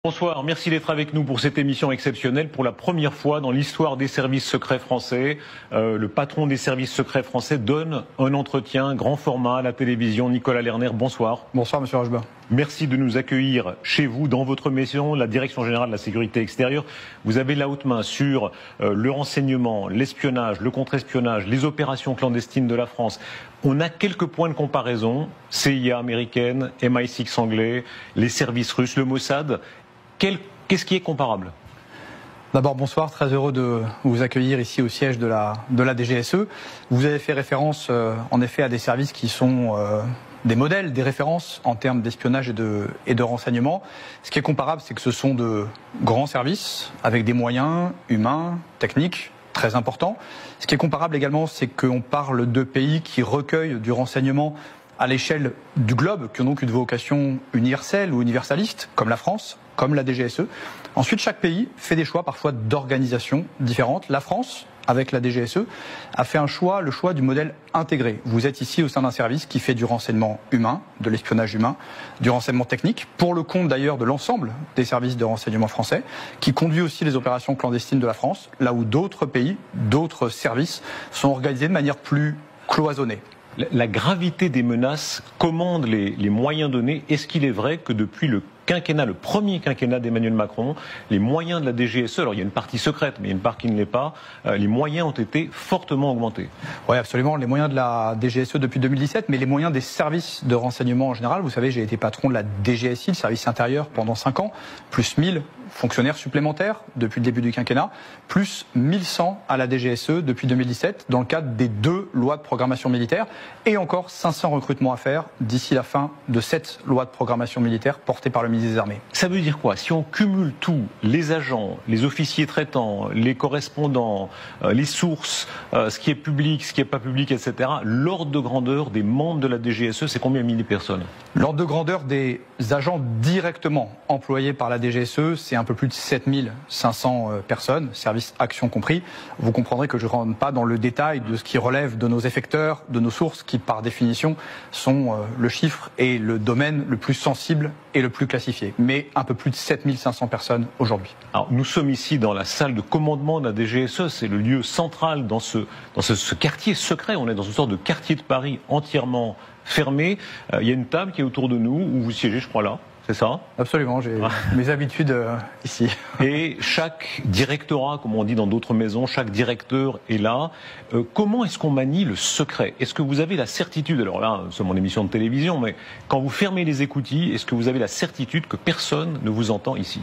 Bonsoir, merci d'être avec nous pour cette émission exceptionnelle. Pour la première fois dans l'histoire des services secrets français, le patron des services secrets français donne un entretien grand format à la télévision. Nicolas Lerner, bonsoir. Bonsoir Monsieur Rocheba. Merci de nous accueillir chez vous, dans votre maison, la Direction Générale de la Sécurité Extérieure. Vous avez la haute main sur le renseignement, l'espionnage, le contre-espionnage, les opérations clandestines de la France. On a quelques points de comparaison, CIA américaine, MI6 anglais, les services russes, le Mossad. Qu'est-ce qui est comparable ? D'abord, bonsoir, très heureux de vous accueillir ici au siège de la DGSE. Vous avez fait référence en effet à des services qui sont des modèles, des références en termes d'espionnage et de renseignement. Ce qui est comparable, c'est que ce sont de grands services avec des moyens humains, techniques, très importants. Ce qui est comparable également, c'est qu'on parle de pays qui recueillent du renseignement à l'échelle du globe, qui ont donc une vocation universelle ou universaliste, comme la France, comme la DGSE. Ensuite, chaque pays fait des choix parfois d'organisation différentes. La France, avec la DGSE, a fait le choix du modèle intégré. Vous êtes ici au sein d'un service qui fait du renseignement humain, de l'espionnage humain, du renseignement technique, pour le compte d'ailleurs de l'ensemble des services de renseignement français, qui conduit aussi les opérations clandestines de la France, là où d'autres pays, d'autres services sont organisés de manière plus cloisonnée. La gravité des menaces commande les moyens donnés. Est-ce qu'il est vrai que depuis le quinquennat, le premier quinquennat d'Emmanuel Macron, les moyens de la DGSE, alors il y a une partie secrète, mais il y a une part qui ne l'est pas, les moyens ont été fortement augmentés? Oui, absolument, les moyens de la DGSE depuis 2017, mais les moyens des services de renseignement en général. Vous savez, j'ai été patron de la DGSI, le service intérieur, pendant 5 ans, plus 1000 fonctionnaires supplémentaires depuis le début du quinquennat, plus 1100 à la DGSE depuis 2017, dans le cadre des 2 lois de programmation militaire, et encore 500 recrutements à faire d'ici la fin de cette loi de programmation militaire portée par le ministre des Armées. Ça veut dire quoi? Si on cumule tout, les agents, les officiers traitants, les correspondants, les sources, ce qui est public, ce qui n'est pas public, etc., l'ordre de grandeur des membres de la DGSE, c'est combien de personnes? L'ordre de grandeur des agents directement employés par la DGSE, c'est un peu plus de 7500 personnes, service action compris. Vous comprendrez que je ne rentre pas dans le détail de ce qui relève de nos effecteurs, de nos sources, qui par définition sont le chiffre et le domaine le plus sensible et le plus classifié. Mais un peu plus de 7500 personnes aujourd'hui. Alors nous sommes ici dans la salle de commandement de la DGSE, c'est le lieu central dans ce quartier secret. On est dans une sorte de quartier de Paris entièrement fermé. Il y a une table qui est autour de nous, où vous siégez, je crois là. C'est ça? Absolument, j'ai mes habitudes ici. Et chaque directorat, comme on dit dans d'autres maisons, chaque directeur est là. Comment est-ce qu'on manie le secret? Est-ce que vous avez la certitude, alors là, c'est mon émission de télévision, mais quand vous fermez les écoutilles, est-ce que vous avez la certitude que personne ne vous entend ici?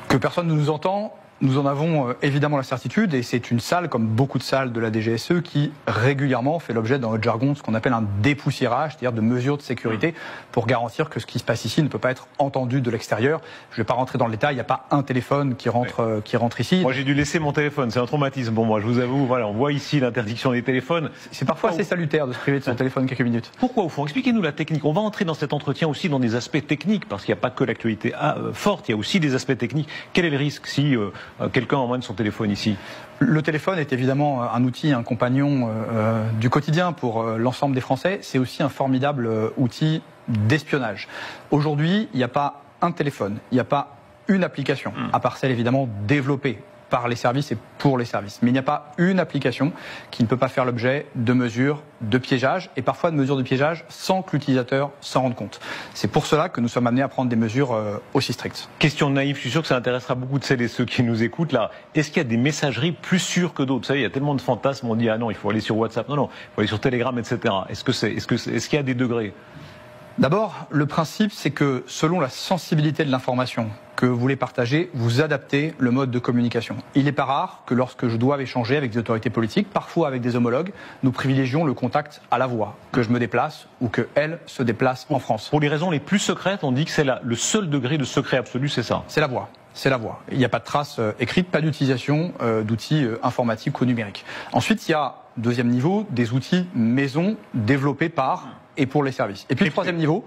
Que personne ne nous entend? Nous en avons évidemment la certitude, et c'est une salle, comme beaucoup de salles de la DGSE, qui régulièrement fait l'objet dans notre jargon de ce qu'on appelle un dépoussiérage, c'est-à-dire de mesures de sécurité pour garantir que ce qui se passe ici ne peut pas être entendu de l'extérieur. Je ne vais pas rentrer dans le détail, il n'y a pas un téléphone qui rentre ici. Moi j'ai dû laisser mon téléphone, c'est un traumatisme pour moi, je vous avoue. Voilà, on voit ici l'interdiction des téléphones. C'est parfois assez salutaire de se priver de son téléphone quelques minutes. Pourquoi au fond? Expliquez-nous la technique. On va entrer dans cet entretien aussi dans des aspects techniques, parce qu'il n'y a pas que l'actualité forte, il y a aussi des aspects techniques. Quel est le risque si quelqu'un emmène son téléphone ici? Le téléphone est évidemment un outil, un compagnon du quotidien pour l'ensemble des Français. C'est aussi un formidable outil d'espionnage. Aujourd'hui, il n'y a pas un téléphone, il n'y a pas une application, à part celle évidemment développée par les services et pour les services. Mais il n'y a pas une application qui ne peut pas faire l'objet de mesures de piégeage, et parfois de mesures de piégeage sans que l'utilisateur s'en rende compte. C'est pour cela que nous sommes amenés à prendre des mesures aussi strictes. Question naïve, je suis sûr que ça intéressera beaucoup de celles et ceux qui nous écoutent là. Est-ce qu'il y a des messageries plus sûres que d'autres? Vous savez, il y a tellement de fantasmes, on dit ah non, il faut aller sur WhatsApp, non, il faut aller sur Telegram, etc. Est-ce qu'il y a des degrés? D'abord, le principe, c'est que selon la sensibilité de l'information que vous voulez partager, vous adaptez le mode de communication. Il n'est pas rare que lorsque je dois échanger avec des autorités politiques, parfois avec des homologues, nous privilégions le contact à la voix, que je me déplace ou qu'elle se déplace en France. Pour les raisons les plus secrètes, on dit que c'est le seul degré de secret absolu, c'est ça? C'est la voix. C'est la voix. Il n'y a pas de trace écrite, pas d'utilisation d'outils informatiques ou numériques. Ensuite, il y a, deuxième niveau, des outils maison développés par et pour les services. Et puis le troisième niveau,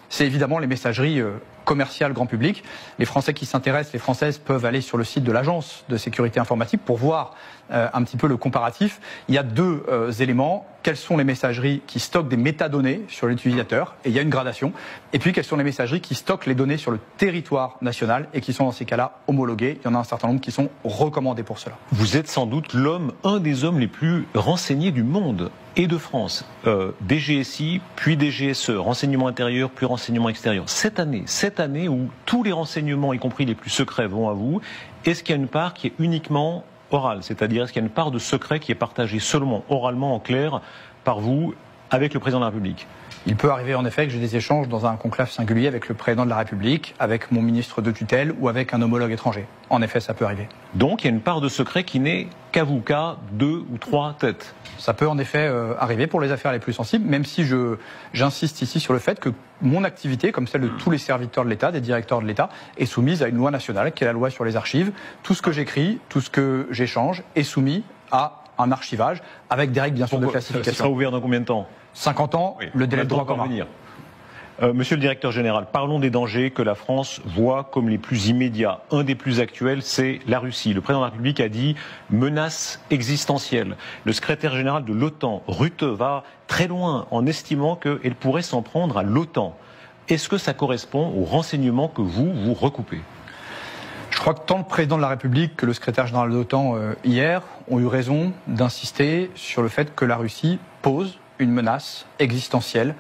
c'est évidemment les messageries commercial grand public. Les Français qui s'intéressent, les Françaises peuvent aller sur le site de l'Agence de sécurité informatique pour voir un petit peu le comparatif. Il y a deux éléments. Quelles sont les messageries qui stockent des métadonnées sur l'utilisateur, et il y a une gradation. Et puis, quelles sont les messageries qui stockent les données sur le territoire national et qui sont dans ces cas-là homologuées. Il y en a un certain nombre qui sont recommandés pour cela. Vous êtes sans doute un des hommes les plus renseignés du monde et de France. DGSI, puis DGSE, renseignement intérieur, puis renseignement extérieur. Cette année où tous les renseignements, y compris les plus secrets, vont à vous, est-ce qu'il y a une part qui est uniquement orale, c'est-à-dire est-ce qu'il y a une part de secret qui est partagée seulement oralement, en clair, par vous, avec le président de la République? Il peut arriver en effet que j'ai des échanges dans un conclave singulier avec le président de la République, avec mon ministre de tutelle ou avec un homologue étranger. En effet, ça peut arriver. Donc il y a une part de secret qui n'est qu'à vous, qu'à 2 ou 3 têtes. Ça peut en effet arriver pour les affaires les plus sensibles, même si j'insiste ici sur le fait que mon activité, comme celle de tous les serviteurs de l'État, des directeurs de l'État, est soumise à une loi nationale, qui est la loi sur les archives. Tout ce que j'écris, tout ce que j'échange est soumis à un archivage, avec des règles bien sûr de classification. Ça sera ouvert dans combien de temps? 50 ans, oui, le délai de droit commun. Monsieur le directeur général, parlons des dangers que la France voit comme les plus immédiats. Un des plus actuels, c'est la Russie. Le président de la République a dit menace existentielle. Le secrétaire général de l'OTAN, Rutte, va très loin en estimant qu'elle pourrait s'en prendre à l'OTAN. Est-ce que ça correspond aux renseignements que vous recoupez? Je crois que tant le président de la République que le secrétaire général de l'OTAN hier ont eu raison d'insister sur le fait que la Russie pose une menace existentielle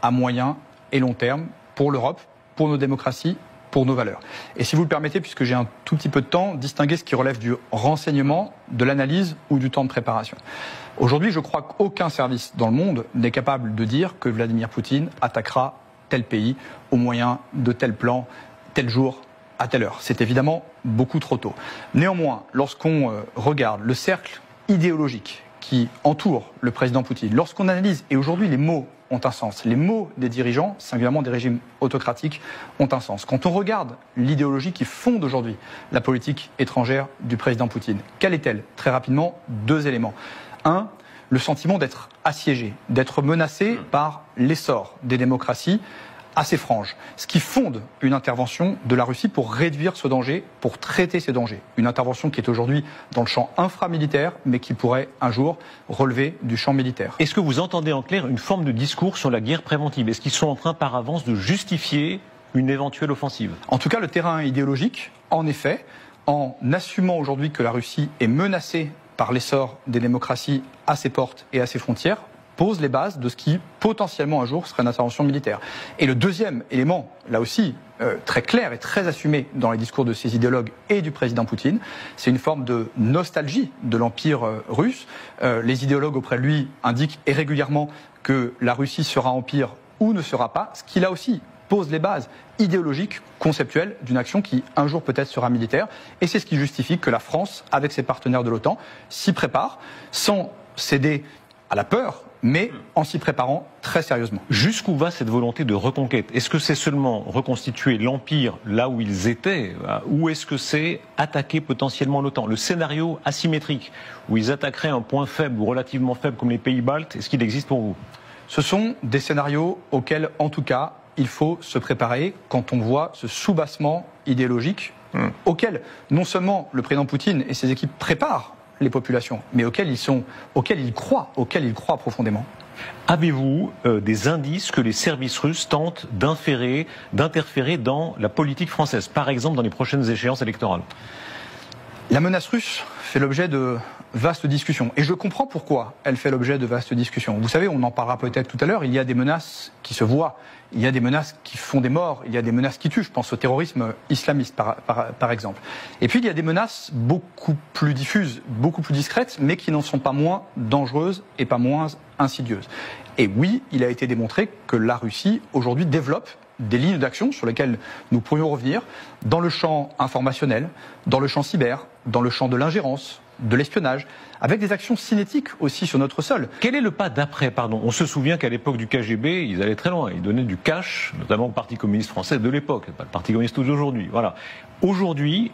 à moyen et long terme pour l'Europe, pour nos démocraties, pour nos valeurs. Et si vous le permettez, puisque j'ai un tout petit peu de temps, distinguer ce qui relève du renseignement, de l'analyse ou du temps de préparation. Aujourd'hui, je crois qu'aucun service dans le monde n'est capable de dire que Vladimir Poutine attaquera tel pays au moyen de tel plan, tel jour, à telle heure. C'est évidemment beaucoup trop tôt. Néanmoins, lorsqu'on regarde le cercle idéologique qui entoure le président Poutine, lorsqu'on analyse, et aujourd'hui les mots ont un sens, les mots des dirigeants, singulièrement des régimes autocratiques, ont un sens. Quand on regarde l'idéologie qui fonde aujourd'hui la politique étrangère du président Poutine, quelle est-elle? Très rapidement, 2 éléments. 1, le sentiment d'être assiégé, d'être menacé par l'essor des démocraties assez franche, ce qui fonde une intervention de la Russie pour réduire ce danger, pour traiter ces dangers. Une intervention qui est aujourd'hui dans le champ inframilitaire, mais qui pourrait un jour relever du champ militaire. Est-ce que vous entendez en clair une forme de discours sur la guerre préventive? Est-ce qu'ils sont en train par avance de justifier une éventuelle offensive? En tout cas, le terrain idéologique, en effet, en assumant aujourd'hui que la Russie est menacée par l'essor des démocraties à ses portes et à ses frontières, pose les bases de ce qui, potentiellement un jour, serait une intervention militaire. Et le deuxième élément, là aussi, très clair et très assumé dans les discours de ces idéologues et du président Poutine, c'est une forme de nostalgie de l'Empire russe. Les idéologues auprès de lui indiquent régulièrement que la Russie sera empire ou ne sera pas, ce qui là aussi pose les bases idéologiques, conceptuelles d'une action qui un jour peut-être sera militaire. Et c'est ce qui justifie que la France, avec ses partenaires de l'OTAN, s'y prépare sans céder à la peur, mais en s'y préparant très sérieusement. Jusqu'où va cette volonté de reconquête? Est-ce que c'est seulement reconstituer l'Empire là où ils étaient, ou est-ce que c'est attaquer potentiellement l'OTAN? Le scénario asymétrique, où ils attaqueraient un point faible ou relativement faible comme les pays baltes, est-ce qu'il existe pour vous? Ce sont des scénarios auxquels, en tout cas, il faut se préparer quand on voit ce soubassement idéologique auquel non seulement le président Poutine et ses équipes préparent les populations, mais auxquels ils croient profondément. Avez-vous des indices que les services russes tentent d'interférer dans la politique française, par exemple dans les prochaines échéances électorales? La menace russe fait l'objet de vastes discussions. Et je comprends pourquoi elle fait l'objet de vastes discussions. Vous savez, on en parlera peut-être tout à l'heure, il y a des menaces qui se voient, il y a des menaces qui font des morts, il y a des menaces qui tuent. Je pense au terrorisme islamiste, par exemple. Et puis, il y a des menaces beaucoup plus diffuses, beaucoup plus discrètes, mais qui n'en sont pas moins dangereuses et pas moins insidieuses. Et oui, il a été démontré que la Russie, aujourd'hui, développe des lignes d'action sur lesquelles nous pourrions revenir dans le champ informationnel, dans le champ cyber, dans le champ de l'ingérence, de l'espionnage, avec des actions cinétiques aussi sur notre sol. Quel est le pas d'après, pardon? On se souvient qu'à l'époque du KGB, ils allaient très loin. Ils donnaient du cash, notamment au Parti communiste français de l'époque, pas le Parti communiste d'aujourd'hui. Voilà. Aujourd'hui,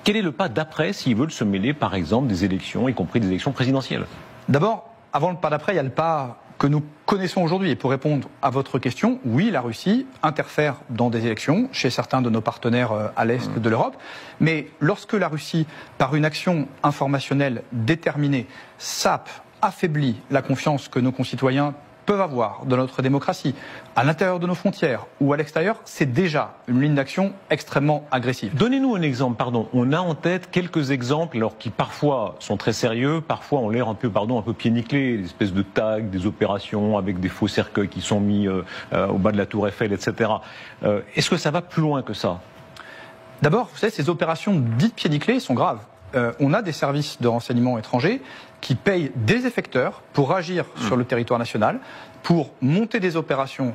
quel est le pas d'après s'ils veulent se mêler, par exemple, des élections, y compris des élections présidentielles? D'abord, avant le pas d'après, il y a le pas que nous connaissons aujourd'hui. Et pour répondre à votre question, oui, la Russie interfère dans des élections chez certains de nos partenaires à l'est de l'Europe. Mais lorsque la Russie, par une action informationnelle déterminée, sape, affaiblit la confiance que nos concitoyens peuvent avoir dans notre démocratie, à l'intérieur de nos frontières ou à l'extérieur, c'est déjà une ligne d'action extrêmement agressive. Donnez-nous un exemple, pardon. On a en tête quelques exemples, alors qui parfois sont très sérieux, parfois ont l'air un peu pied nickelé, des espèces de tags, des opérations avec des faux cercueils qui sont mis au bas de la tour Eiffel, etc. Est-ce que ça va plus loin que ça? D'abord, vous savez, ces opérations dites pied nickelé sont graves. On a des services de renseignement étrangers qui payent des effecteurs pour agir sur le territoire national, pour monter des opérations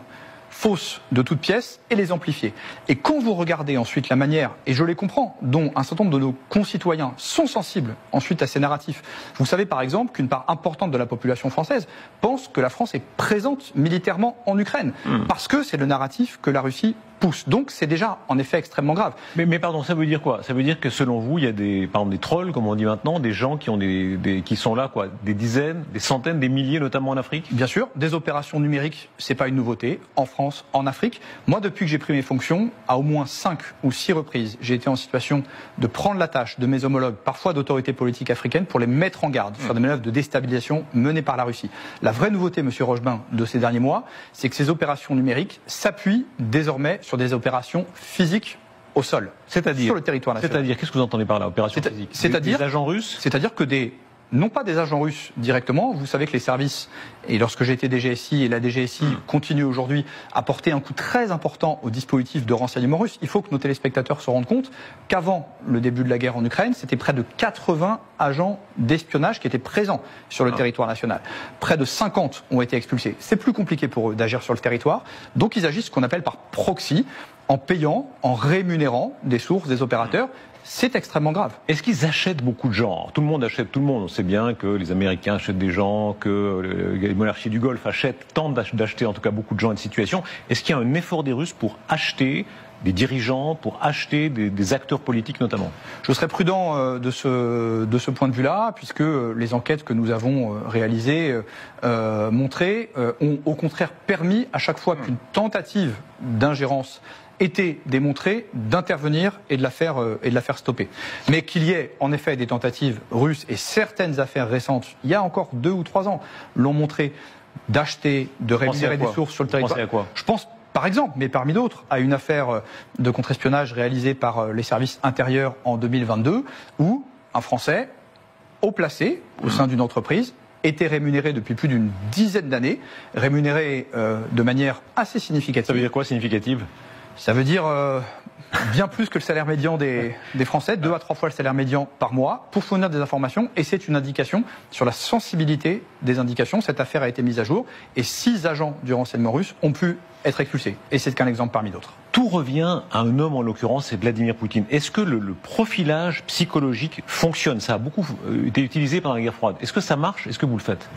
fausses de toutes pièces et les amplifier. Et quand vous regardez ensuite la manière, et je les comprends, dont un certain nombre de nos concitoyens sont sensibles ensuite à ces narratifs. Vous savez par exemple qu'une part importante de la population française pense que la France est présente militairement en Ukraine, parce que c'est le narratif que la Russie pousse. Donc c'est déjà en effet extrêmement grave. Mais pardon, ça veut dire quoi? Ça veut dire que selon vous, il y a par exemple des trolls, comme on dit maintenant, des gens qui ont qui sont là, quoi, des dizaines, des centaines, des milliers, notamment en Afrique? Bien sûr, des opérations numériques, c'est pas une nouveauté, en France, en Afrique. Moi, depuis que j'ai pris mes fonctions, à au moins 5 ou 6 reprises, j'ai été en situation de prendre la tâche de mes homologues, parfois d'autorités politiques africaines, pour les mettre en garde sur des manœuvres de déstabilisation menées par la Russie. La vraie nouveauté, monsieur Rochebin, de ces derniers mois, c'est que ces opérations numériques s'appuient désormais sur des opérations physiques au sol, c'est-à-dire sur le territoire national. C'est-à-dire, qu'est-ce que vous entendez par là, opération physique? C'est-à-dire des agents russes? C'est-à-dire que non pas des agents russes directement, vous savez que les services, et lorsque j'ai été DGSI, et la DGSI continue aujourd'hui à porter un coup très important au dispositif de renseignement russe, il faut que nos téléspectateurs se rendent compte qu'avant le début de la guerre en Ukraine, c'était près de 80 agents d'espionnage qui étaient présents sur le territoire national. Près de 50 ont été expulsés. C'est plus compliqué pour eux d'agir sur le territoire, donc ils agissent ce qu'on appelle par proxy, en payant, en rémunérant des sources, des opérateurs. C'est extrêmement grave. Est-ce qu'ils achètent beaucoup de gens? Alors, tout le monde achète tout le monde. On sait bien que les Américains achètent des gens, que les monarchies du Golfe tentent d'acheter en tout cas beaucoup de gens et de situations. Est-ce qu'il y a un effort des Russes pour acheter des dirigeants, pour acheter des acteurs politiques notamment? Je serais prudent de ce point de vue-là, puisque les enquêtes que nous avons réalisées, montrées, ont au contraire permis à chaque fois qu'une tentative d'ingérence était démontré d'intervenir et de la faire stopper. Mais qu'il y ait en effet des tentatives russes, et certaines affaires récentes, il y a encore 2 ou 3 ans, l'ont montré, d'acheter, de rémunérer des sources sur le territoire. Pensez à quoi? Je pense par exemple, mais parmi d'autres, à une affaire de contre-espionnage réalisée par les services intérieurs en 2022, où un Français, haut placé au sein d'une entreprise, était rémunéré depuis plus d'une dizaine d'années, rémunéré de manière assez significative. Ça veut dire quoi, significative? Ça veut dire bien plus que le salaire médian des Français, 2 à 3 fois le salaire médian par mois, pour fournir des informations, et c'est une indication sur la sensibilité des indications. Cette affaire a été mise à jour, et 6 agents du renseignement russe ont pu être expulsés, et c'est qu'un exemple parmi d'autres. Tout revient à un homme, en l'occurrence, c'est Vladimir Poutine. Est-ce que le profilage psychologique fonctionne? Ça a beaucoup été utilisé pendant la guerre froide. Est-ce que ça marche? Est-ce que vous le faites?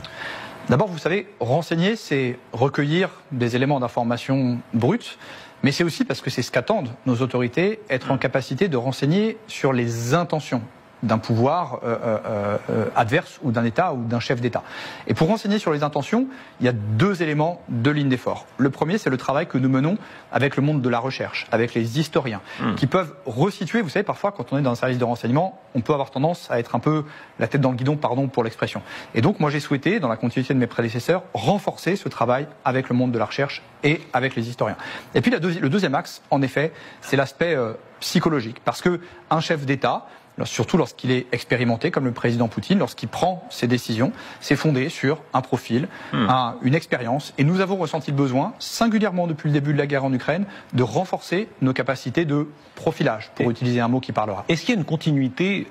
D'abord, vous savez, renseigner, c'est recueillir des éléments d'information brutes, mais c'est aussi parce que c'est ce qu'attendent nos autorités, être en capacité de renseigner sur les intentions d'un pouvoir adverse ou d'un État ou d'un chef d'État. Et pour renseigner sur les intentions, il y a 2 éléments, 2 lignes d'effort. Le premier, c'est le travail que nous menons avec le monde de la recherche, avec les historiens, qui peuvent resituer. Vous savez, parfois, quand on est dans un service de renseignement, on peut avoir tendance à être un peu la tête dans le guidon, pardon pour l'expression. Et donc, moi, j'ai souhaité, dans la continuité de mes prédécesseurs, renforcer ce travail avec le monde de la recherche et avec les historiens. Et puis, le deuxième axe, en effet, c'est l'aspect psychologique. Parce que un chef d'État, surtout lorsqu'il est expérimenté, comme le président Poutine, lorsqu'il prend ses décisions, c'est fondé sur un profil, une expérience. Et nous avons ressenti le besoin, singulièrement depuis le début de la guerre en Ukraine, de renforcer nos capacités de profilage, pour utiliser un mot qui parlera. Est-ce qu'il y a une continuité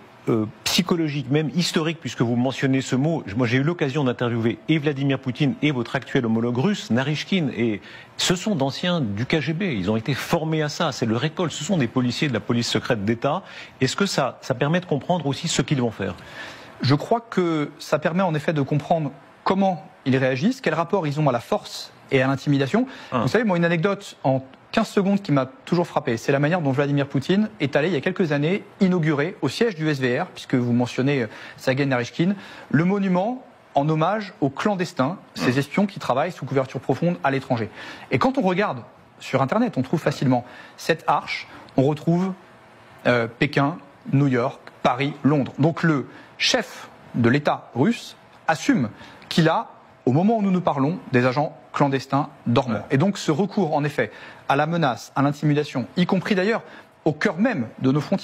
psychologique, même historique, puisque vous mentionnez ce mot? Moi, j'ai eu l'occasion d'interviewer et Vladimir Poutine et votre actuel homologue russe, Narishkin, et ce sont d'anciens du KGB. Ils ont été formés à ça. C'est leur école. Ce sont des policiers de la police secrète d'État. Est-ce que ça permet de comprendre aussi ce qu'ils vont faire? Je crois que ça permet en effet de comprendre comment ils réagissent, quel rapport ils ont à la force et à l'intimidation. Vous savez, moi, une anecdote en 15 secondes qui m'a toujours frappé, c'est la manière dont Vladimir Poutine est allé, il y a quelques années, inaugurer au siège du SVR, puisque vous mentionnez Sergueï Narishkin, le monument en hommage aux clandestins, ces espions qui travaillent sous couverture profonde à l'étranger. Et quand on regarde sur Internet, on trouve facilement cette arche, on retrouve Pékin, New York, Paris, Londres. Donc le chef de l'État russe assume qu'il a, au moment où nous nous parlons, des agents clandestins dormants. Et donc ce recours, en effet, à la menace, à l'intimidation, y compris d'ailleurs au cœur même de nos frontières,